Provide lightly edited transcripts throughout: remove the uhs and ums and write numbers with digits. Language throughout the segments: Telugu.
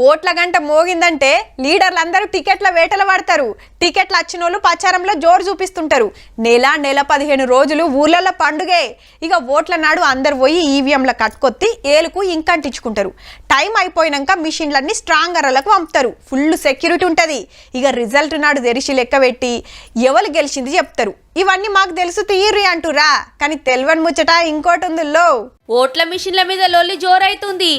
ఓట్ల గంట మోగిందంటే లీడర్లందరూ టికెట్ల వేటలు పడతారు. టికెట్లు వచ్చినోళ్ళు ప్రచారంలో జోరు చూపిస్తుంటారు. నెల 15 రోజులు ఊర్లలో పండుగే. ఇక ఓట్ల నాడు అందరు పోయి ఈవీఎంల కట్టుకొత్తి ఏలుకు ఇంకంటించుకుంటారు. టైం అయిపోయినాక మిషన్లన్నీ స్ట్రాంగర్లకు పంపుతారు. ఫుల్ సెక్యూరిటీ ఉంటుంది. ఇక రిజల్ట్ నాడు తెరిచి లెక్క పెట్టి ఎవరు గెలిచింది చెప్తారు. ఇవన్నీ మాకు తెలుసు తీర్రి అంటురా, కానీ తెలివని ముచ్చట ఇంకోటి ఉందిలో. ఓట్ల మిషన్ల మీద లొల్లి జోరైతుంది.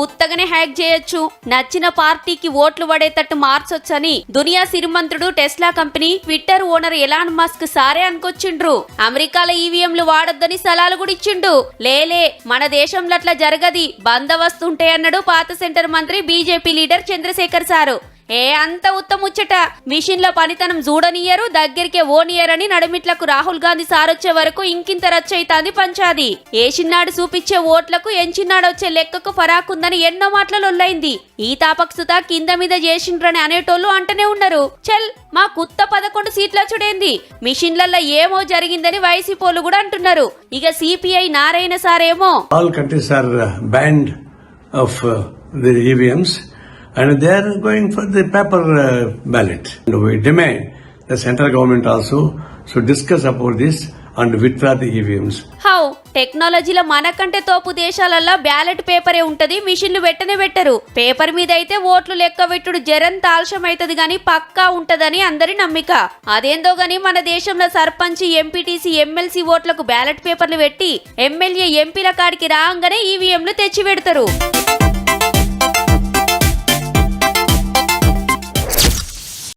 ఉత్తగానే హ్యాక్ చేయొచ్చు, నచ్చిన పార్టీకి ఓట్లు పడేటట్టు మార్చొచ్చని దునియా సిరిమంతుడు Tesla company Twitter owner Elon Musk సారే అనుకొచ్చిండ్రు. అమెరికాలో ఈవీఎంలు వాడొద్దని సలాలు కూడా ఇచ్చిండు. లేలే మన దేశంలో అట్లా జరగది, బందవస్తుంటే అన్నాడు పాత సెంటర్ మంత్రి బీజేపీ లీడర్ చంద్రశేఖర్ సారు. అంత ఉత్తముచ్చట. మిషన్ల పనితనం చూడనియరు, దగ్గరికే ఓనియరని నడుమిట్లకు రాహుల్ గాంధీ సారొచ్చే వరకు ఇంకింత రచ్చయితాంది పంచాది. ఏసిన్నాడు చూపించే ఓట్లకు ఎంచిన్నాడు వచ్చే లెక్కకు ఫరాకుందని ఎన్నో మాటలొల్లైంది. ఈ తాపక్సుత కింద మీద చేసిండ్రని అనేటోళ్ళు అంటనే ఉన్నారు. చల్ మా కుత్త 11 సీట్లచ్చుడేంది, మిషన్లల్లో ఏమో జరిగిందని వైసీపోలు కూడా అంటున్నారు. ఇక సిపిఐ నారాయణ సారేమో all countries are banned of the EVMs and they are going for the paper ballot. And we demand the central government also should discuss about this and withdraw the EVMs. How టెక్నాలజీలో మనకంటే తోపు దేశాలలో బ్యాలెట్ పేపరే ఉంటది, మిషన్లు పెట్టరు. పేపర్ మీద అయితే ఓట్లు లెక్క పెట్టుడు జరంత ఆలస్యం అవుతుంది గాని పక్కా ఉంటదని అందరి నమ్మిక. అదేందో గాని మన దేశంలో సర్పంచ్, ఎంపీటీసీ, ఎమ్మెల్సీ ఓట్లకు బ్యాలెట్ పేపర్లు పెట్టి ఎమ్మెల్యే, ఎంపీల కాడికి రాగానే ఈవీఎంలు తెచ్చి పెడతారు.